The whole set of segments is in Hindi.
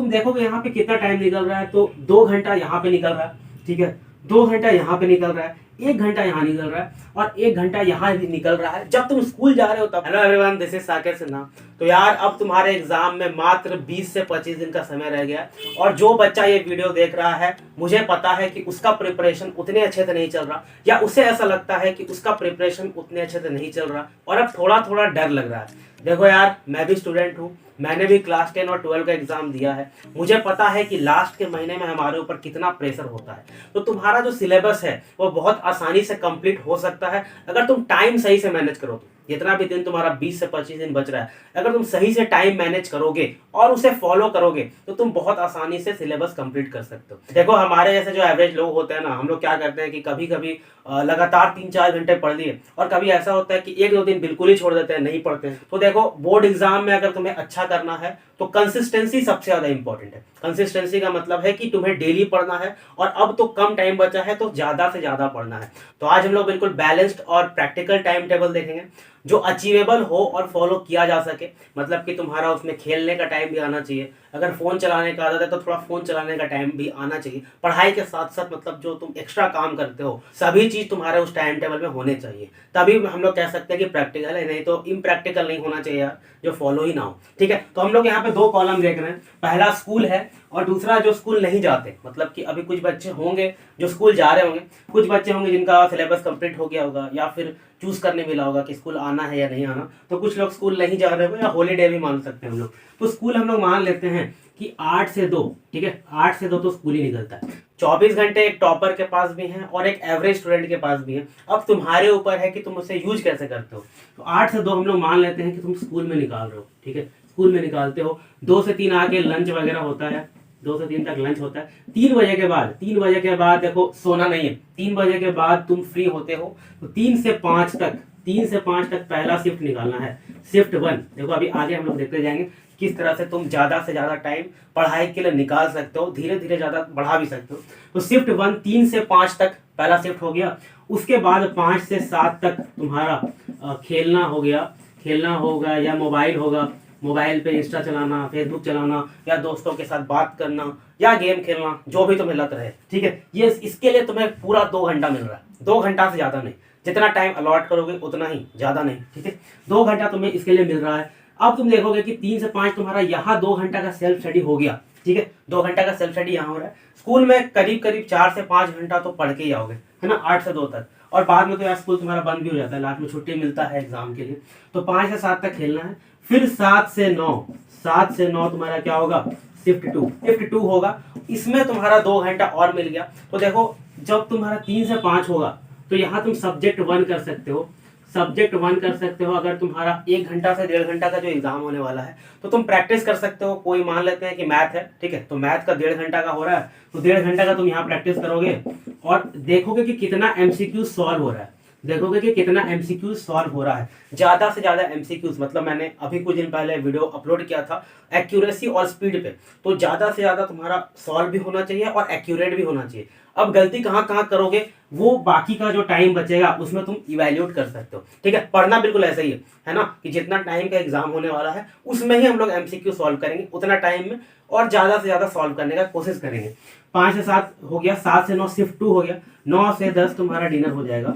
तुम देखोगे यहाँ पे कितना टाइम निकल रहा है, तो 2 घंटा यहाँ पे निकल रहा है, ठीक है, 2 घंटा यहाँ पे निकल रहा है, 1 घंटा यहाँ निकल रहा है और 1 घंटा यहाँ भी निकल रहा है जब तुम स्कूल जा रहे हो तब। Hello everyone, this is Saket Sinha. तो यार अब तुम्हारे एग्जाम में मात्र 20 से 25 दिन का समय रह गया है और जो बच्चा ये वीडियो देख रहा है मुझे पता है कि उसका प्रिपरेशन उतने अच्छे से नहीं चल रहा, या उसे ऐसा लगता है कि उसका प्रिपरेशन उतने अच्छे से नहीं चल रहा और अब थोड़ा थोड़ा डर लग रहा है। देखो यार, मैं भी स्टूडेंट हूँ, मैंने भी क्लास 10 और 12 का एग्जाम दिया है। मुझे पता है कि लास्ट के महीने में हमारे ऊपर कितना प्रेशर होता है। तो तुम्हारा जो सिलेबस है वो बहुत आसानी से कंप्लीट हो सकता है अगर तुम टाइम सही से मैनेज करो तो। जितना भी दिन तुम्हारा 20 से 25 दिन बच रहा है, अगर तुम सही से टाइम मैनेज करोगे और उसे फॉलो करोगे तो तुम बहुत आसानी से सिलेबस कंप्लीट कर सकते हो। देखो, हमारे जैसे जो एवरेज लोग होते हैं ना, हम लोग क्या करते हैं कि कभी कभी लगातार 3-4 घंटे पढ़ लिए और कभी ऐसा होता है कि 1-2 दिन बिल्कुल ही छोड़ देते हैं, नहीं पढ़ते हैं। तो देखो, बोर्ड एग्जाम में अगर तुम्हें अच्छा करना है तो कंसिस्टेंसी सबसे ज्यादा इंपॉर्टेंट है। कंसिस्टेंसी का मतलब है कि तुम्हें डेली पढ़ना है और अब तो कम टाइम बचा है तो ज्यादा से ज्यादा पढ़ना है। तो आज हम लोग बिल्कुल बैलेंस्ड और प्रैक्टिकल टाइम टेबल देखेंगे जो अचीवेबल हो और फॉलो किया जा सके। मतलब कि तुम्हारा उसमें खेलने का टाइम भी आना चाहिए, अगर फोन चलाने का आदत है तो थोड़ा फोन चलाने का टाइम भी आना चाहिए। पढ़ाई के साथ साथ मतलब जो तुम एक्स्ट्रा काम करते हो सभी चीज तुम्हारे उस टाइम टेबल में होने चाहिए, तभी हम लोग कह सकते हैं कि प्रैक्टिकल है, नहीं तो इम्प्रैक्टिकल नहीं होना चाहिए यार, जो फॉलो ही ना हो। ठीक है, तो हम लोग यहाँ पे 2 कॉलम देख रहे हैं, पहला स्कूल है और दूसरा जो स्कूल नहीं जाते। मतलब कि अभी कुछ बच्चे होंगे जो स्कूल जा रहे होंगे, कुछ बच्चे होंगे जिनका सिलेबस कंप्लीट हो गया होगा या फिर चूज करने मिला होगा कि स्कूल आना है या नहीं आना, तो कुछ लोग स्कूल नहीं जा रहे होंगे या हॉलीडे भी मान सकते हैं हम लोग। तो स्कूल हम लोग मान लेते हैं कि 8 से 2, ठीक है, 8 से 2 तो स्कूल ही निकलता है। 24 घंटे एक टॉपर के पास भी हैं और एक एवरेज स्टूडेंट के पास भी है। अब तुम्हारे ऊपर है कि तुम उसे यूज कैसे करते हो। तो 8 से 2 हम लोग मान लेते हैं कि तुम स्कूल में निकाल रहे हो, ठीक है, स्कूल में निकालते हो। 2 से 3 आके लंच वगैरह होता है, 2 से 3 तक लंच होता है। 3 बजे के बाद, 3 बजे के बाद देखो सोना नहीं है, 3 बजे के बाद तुम फ्री होते हो। तो 3 से 5 तक, 3 से 5 तक पहला शिफ्ट निकालना है, शिफ्ट 1। देखो अभी आगे हम लोग देखते जाएंगे किस तरह से तुम ज्यादा से ज्यादा टाइम पढ़ाई के लिए निकाल सकते हो, धीरे धीरे ज्यादा बढ़ा भी सकते हो। तो शिफ्ट 1 3 से 5 तक पहला शिफ्ट हो गया। उसके बाद 5 से 7 तक तुम्हारा खेलना हो गया, खेलना होगा या मोबाइल होगा, मोबाइल पे इंस्टा चलाना, फेसबुक चलाना या दोस्तों के साथ बात करना या गेम खेलना, जो भी तुम्हें लत रहे, ठीक है। ये इसके लिए तुम्हें पूरा 2 घंटा मिल रहा है, 2 घंटा से ज्यादा नहीं। जितना टाइम अलॉट करोगे उतना ही, ज्यादा नहीं, ठीक है। 2 घंटा तुम्हें इसके लिए मिल रहा है। अब तुम देखोगे कि 3 से 5 तुम्हारा यहाँ 2 घंटा का सेल्फ स्टडी हो गया, ठीक है, 2 घंटा का सेल्फ स्टडी यहाँ हो रहा है। स्कूल में करीब करीब 4 से 5 घंटा तो पढ़ के ही आओगे, है ना, 8 से 2 तक। और बाद में तो यार स्कूल तुम्हारा बंद भी हो जाता है, लास्ट में छुट्टी मिलता है एग्जाम के लिए। तो 5 से 7 तक खेलना है। फिर 7 से 9, 7 से 9 तुम्हारा क्या होगा, शिफ्ट 2, शिफ्ट 2 होगा। इसमें तुम्हारा 2 घंटा और मिल गया। तो देखो, जब तुम्हारा 3 से 5 होगा तो यहाँ तुम सब्जेक्ट 1 कर सकते हो, सब्जेक्ट 1 कर सकते हो। अगर तुम्हारा 1 घंटा से 1.5 घंटा का जो एग्जाम होने वाला है तो तुम प्रैक्टिस कर सकते हो। कोई मान लेते हैं कि मैथ है, ठीक है, तो मैथ का 1.5 घंटा का हो रहा है, तो 1.5 घंटा का तुम यहाँ प्रैक्टिस करोगे और देखोगे कि कितना एमसीक्यू सॉल्व हो रहा है, देखोगे कि कितना एमसीक्यू सॉल्व हो रहा है। ज्यादा से ज्यादा एमसीक्यूज, मतलब मैंने अभी कुछ दिन पहले वीडियो अपलोड किया था एक्यूरेसी और स्पीड पे, तो ज्यादा से ज्यादा तुम्हारा सॉल्व भी होना चाहिए और एक्यूरेट भी होना चाहिए। अब गलती कहाँ कहाँ करोगे वो बाकी का जो टाइम बचेगा उसमें तुम इवैल्यूएट कर सकते हो, ठीक है। पढ़ना बिल्कुल ऐसा ही है ना, कि जितना टाइम का एग्जाम होने वाला है उसमें ही हम लोग एमसीक्यू सॉल्व करेंगे उतना टाइम में, और ज्यादा से ज्यादा सॉल्व करने का कोशिश करेंगे। 5 से 7 हो गया, 7 से 9 शिफ्ट 2 हो गया, 9 से 10 तुम्हारा डिनर हो जाएगा,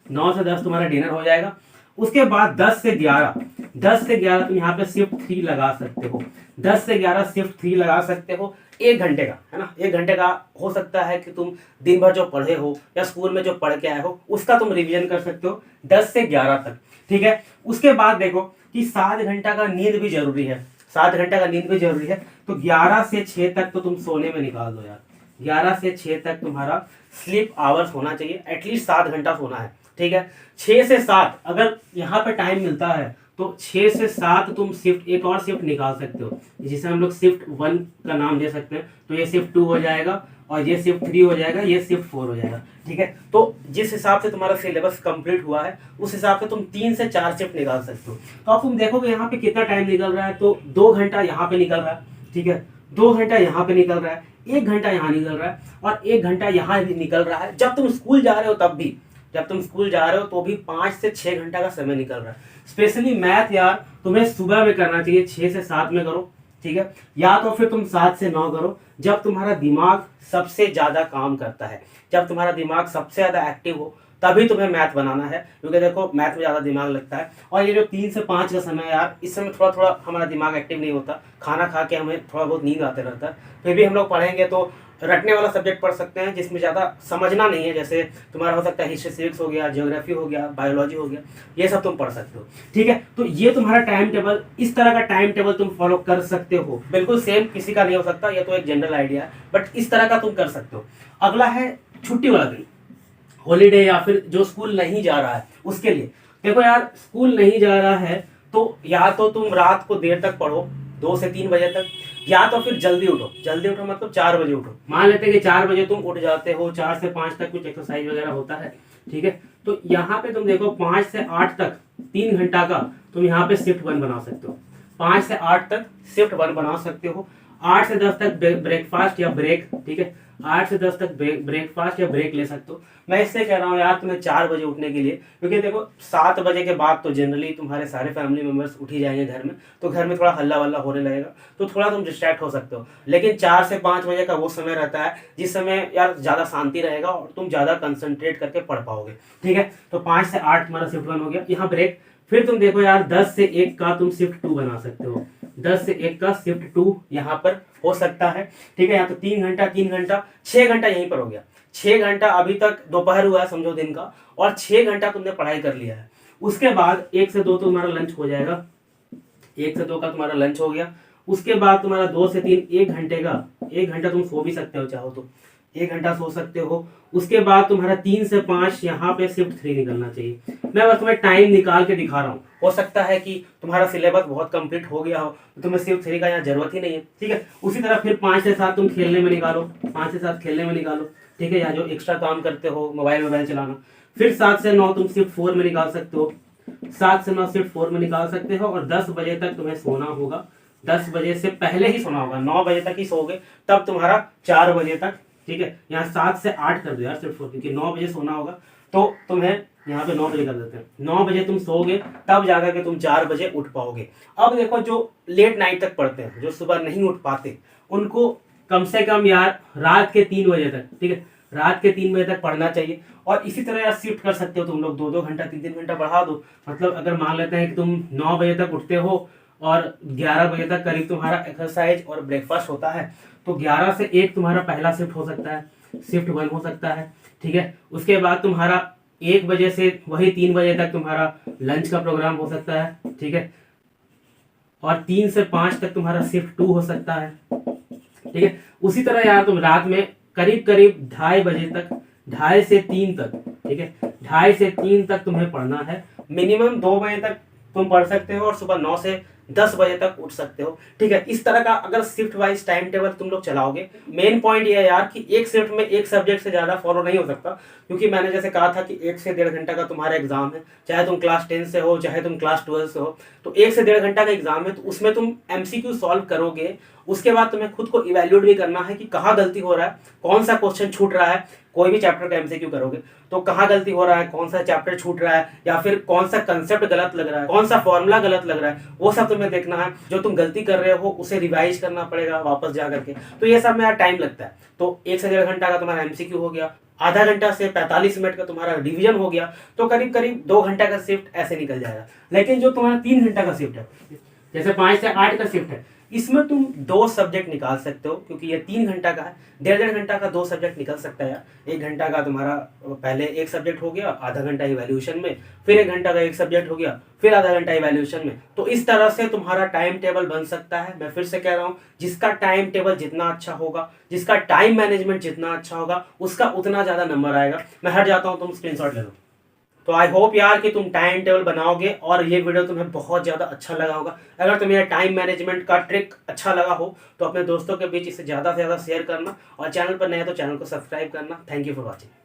9 से 10 तुम्हारा डिनर हो जाएगा। उसके बाद 10 से 11, 10 से 11 तुम यहाँ पे शिफ्ट 3 लगा सकते हो, 10 से 11 शिफ्ट 3 लगा सकते हो। 1 घंटे का, है ना, 1 घंटे का हो सकता है कि तुम दिन भर जो पढ़े हो या स्कूल में जो पढ़ के आए हो उसका तुम रिवीजन कर सकते हो 10 से 11 तक, ठीक है। उसके बाद देखो कि 7 घंटा का नींद भी जरूरी है, 7 घंटा का नींद भी जरूरी है। तो 11 से 6 तक तो तुम सोने में निकाल दो यार, 11 से 6 तक तुम्हारा स्लीप आवर्स होना चाहिए, एटलीस्ट 7 घंटा सोना है, ठीक है। 6 से 7 अगर यहाँ पे टाइम मिलता है तो 6 से 7 तुम शिफ्ट, एक और शिफ्ट निकाल सकते हो जिसे हम लोग शिफ्ट 1 का नाम दे सकते हैं। तो ये शिफ्ट 2 हो जाएगा और ये शिफ्ट 3 हो जाएगा, ये शिफ्ट 4 हो जाएगा, ठीक है। तो जिस हिसाब से तुम्हारा सिलेबस कंप्लीट हुआ है उस हिसाब से तुम 3 से 4 शिफ्ट निकाल सकते हो। तो अब तुम देखोगे यहाँ पे कितना टाइम निकल रहा है, तो 2 घंटा यहाँ पे निकल रहा है, ठीक है, 2 घंटा यहाँ पे निकल रहा है, 1 घंटा यहाँ निकल रहा है और 1 घंटा यहाँ भी निकल रहा है। जब तुम स्कूल जा रहे हो तब भी, जब तुम स्कूल जा रहे हो तो भी 5 से 6 घंटा का समय निकल रहा है। स्पेशली मैथ यार तुम्हें सुबह में करना चाहिए, 6 से 7 में करो, ठीक है। या तो फिर तुम 7 से 9 करो जब तुम्हारा दिमाग सबसे ज़्यादा काम करता है, जब तुम्हारा दिमाग सबसे ज़्यादा एक्टिव हो, तभी तुम्हें मैथ बनाना है, क्योंकि देखो मैथ में ज़्यादा दिमाग लगता है। और ये जो 3 से 5 का समय है यार, इस समय थोड़ा थोड़ा हमारा दिमाग एक्टिव नहीं होता, खाना खा के हमें थोड़ा बहुत नींद आते रहता है। फिर भी हम लोग पढ़ेंगे तो रटने वाला सब्जेक्ट पढ़ सकते हैं जिसमें ज़्यादा समझना नहीं है, जैसे तुम्हारा हो सकता है हिस्ट्री सिविक्स हो गया, ज्योग्राफी हो गया, बायोलॉजी हो गया, ये सब तुम पढ़ सकते हो। ठीक है, तो ये तुम्हारा टाइम टेबल, इस तरह का टाइम टेबल तुम फॉलो कर सकते हो। बिल्कुल सेम किसी का नहीं हो सकता, ये तो एक जनरल आइडिया है, बट इस तरह का तुम कर सकते हो। अगला है छुट्टी वाला दिन, हॉलीडे या फिर जो स्कूल नहीं जा रहा है उसके लिए। देखो यार, स्कूल नहीं जा रहा है तो या तो तुम रात को देर तक पढ़ो, 2 से 3 बजे तक, या तो फिर जल्दी उठो। जल्दी उठो मतलब 4 बजे उठो। मान लेते हैं कि 4 बजे तुम उठ जाते हो, 4 से 5 तक कुछ एक्सरसाइज वगैरह होता है, ठीक है। तो यहाँ पे तुम देखो 5 से 8 तक 3 घंटा का तुम यहाँ पे शिफ्ट 1 बना सकते हो। 5 से 8 तक शिफ्ट 1 बना सकते हो। 8 से 10 तक ब्रेकफास्ट या ब्रेक, ठीक है, 8 से 10 तक ब्रेकफास्ट या ब्रेक ले सकते हो। मैं इससे कह रहा हूँ यार तुम्हें 4 बजे उठने के लिए, क्योंकि देखो 7 बजे के बाद तो जनरली तुम्हारे सारे फैमिली मेंबर्स उठ ही जाएंगे घर में, तो घर में थोड़ा हल्ला वल्ला होने लगेगा, तो थोड़ा तुम डिस्ट्रैक्ट हो सकते हो। लेकिन 4 से 5 बजे का वो समय रहता है जिस समय यार ज़्यादा शांति रहेगा और तुम ज़्यादा कंसंट्रेट करके पढ़ पाओगे, ठीक है। तो 5 से 8 तुम्हारा शिफ्ट 1 हो गया, यहाँ ब्रेक। फिर तुम देखो यार 10 से 1 का तुम शिफ्ट 2 बना सकते हो। 10 से 1 का शिफ्ट 2 यहाँ पर हो सकता है, ठीक है। यहाँ तो 3 घंटा 3 घंटा 6 घंटा यहीं पर हो गया। 6 घंटा अभी तक दोपहर हुआ है समझो दिन का, और 6 घंटा तुमने पढ़ाई कर लिया है। उसके बाद 1 से 2 तो तुम्हारा लंच हो जाएगा, 1 से 2 का तुम्हारा लंच हो गया। उसके बाद तुम्हारा 2 से 3 1 घंटे का, 1 घंटा तुम सो भी सकते हो चाहो तो, 1 घंटा सो सकते हो। उसके बाद तुम्हारा 3 से 5 यहाँ पे शिफ्ट 3 निकलना चाहिए। मैं बस तुम्हें टाइम निकाल के दिखा रहा हूँ, हो सकता है कि तुम्हारा सिलेबस बहुत कंप्लीट हो गया हो तो तुम्हें शिफ्ट 3 का यहाँ जरूरत ही नहीं है, ठीक है। उसी तरह फिर 5 से 7 तुम खेलने में निकालो, 5 से 7 खेलने में निकालो, ठीक है, या जो एक्स्ट्रा काम करते हो मोबाइल चलाना। फिर 7 से 9 तुम शिफ्ट 4 में निकाल सकते हो, 7 से 9 शिफ्ट 4 में निकाल सकते हो। और 10 बजे तक तुम्हें सोना होगा, 10 बजे से पहले ही सोना होगा, 9 बजे तक ही सोओगे तब तुम्हारा 4 बजे तक, ठीक है। यहाँ 7 से 8 कर दो यार शिफ्ट 4, क्योंकि 9 बजे सोना होगा तो तुम्हें यहाँ पे 9 बजे कर देते हैं। 9 बजे तुम सोओगे तब जाकर के तुम 4 बजे उठ पाओगे। अब देखो जो लेट नाइट तक पढ़ते हैं, जो सुबह नहीं उठ पाते, उनको कम से कम यार रात के 3 बजे तक, ठीक है, रात के 3 बजे तक पढ़ना चाहिए। और इसी तरह यार शिफ्ट कर सकते हो तुम लोग, 2-2 घंटा 3-3 घंटा बढ़ा दो। मतलब अगर मान लेते हैं कि तुम 9 बजे तक उठते हो और 11 बजे तक करीब तुम्हारा एक्सरसाइज और ब्रेकफास्ट होता है, तो 11 से 1 तुम्हारा पहला शिफ्ट हो सकता है, शिफ्ट 1 हो सकता है, ठीक है। उसके बाद तुम्हारा 1 बजे से वही 3 बजे तक तुम्हारा लंच का प्रोग्राम हो सकता है, ठीक है। और 3 से 5 तक तुम्हारा शिफ्ट 2 हो सकता है, ठीक है। उसी तरह यार तुम रात में करीब करीब 2:30 बजे तक, 2:30 से 3 तक, ठीक है, 2:30 से 3 तक तुम्हें पढ़ना है। मिनिमम 2 बजे तक तुम पढ़ सकते हो और सुबह 9 से 10 बजे तक उठ सकते हो, ठीक है। इस तरह का अगर शिफ्ट वाइज टाइम टेबल तुम लोग चलाओगे, मेन पॉइंट ये है यार कि एक शिफ्ट में एक सब्जेक्ट से ज्यादा फॉलो नहीं हो सकता, क्योंकि मैंने जैसे कहा था कि 1 से 1.5 घंटा का तुम्हारा एग्जाम है, चाहे तुम क्लास 10 से हो चाहे तुम क्लास 12 से हो, तो 1 से 1.5 घंटा का एग्जाम है, तो उसमें तुम MCQ सॉल्व करोगे। उसके बाद तुम्हें खुद को इवेल्युएट भी करना है कि कहाँ गलती हो रहा है, कौन सा क्वेश्चन छूट रहा है। कोई भी चैप्टर का MCQ करोगे तो कहाँ गलती हो रहा है, कौन सा चैप्टर छूट रहा है, या फिर कौन सा कंसेप्ट गलत लग रहा है, कौन सा फॉर्मूला गलत लग रहा है, वो सब तुम्हें देखना है। जो तुम गलती कर रहे हो उसे रिवाइज करना पड़ेगा वापस जा करके, तो ये सब में यार टाइम लगता है। तो 1 से 1.5 घंटा का तुम्हारा MCQ हो गया, आधा घंटा से 45 मिनट का तुम्हारा रिवीजन हो गया, तो करीब करीब 2 घंटा का शिफ्ट ऐसे निकल जाएगा। लेकिन जो तुम्हारा 3 घंटा का शिफ्ट है, जैसे 5 से 8 का शिफ्ट है, इसमें तुम 2 सब्जेक्ट निकाल सकते हो, क्योंकि ये 3 घंटा का है। 1.5 घंटा का 2 सब्जेक्ट निकल सकता है यार। 1 घंटा का तुम्हारा पहले एक सब्जेक्ट हो गया, आधा घंटा इवैल्यूएशन में, फिर 1 घंटा का एक सब्जेक्ट हो गया, फिर आधा घंटा इवैल्यूएशन में। तो इस तरह से तुम्हारा टाइम टेबल बन सकता है। मैं फिर से कह रहा हूँ, जिसका टाइम टेबल जितना अच्छा होगा, जिसका टाइम मैनेजमेंट जितना अच्छा होगा, उसका उतना ज्यादा नंबर आएगा। मैं हट जाता हूँ, तुम स्क्रीनशॉट ले लो। तो आई होप यार कि तुम टाइम टेबल बनाओगे और ये वीडियो तुम्हें बहुत ज़्यादा अच्छा लगा होगा। अगर तुम्हें टाइम मैनेजमेंट का ट्रिक अच्छा लगा हो तो अपने दोस्तों के बीच इसे ज़्यादा से ज़्यादा शेयर करना, और चैनल पर नए तो चैनल को सब्सक्राइब करना। Thank you for watching.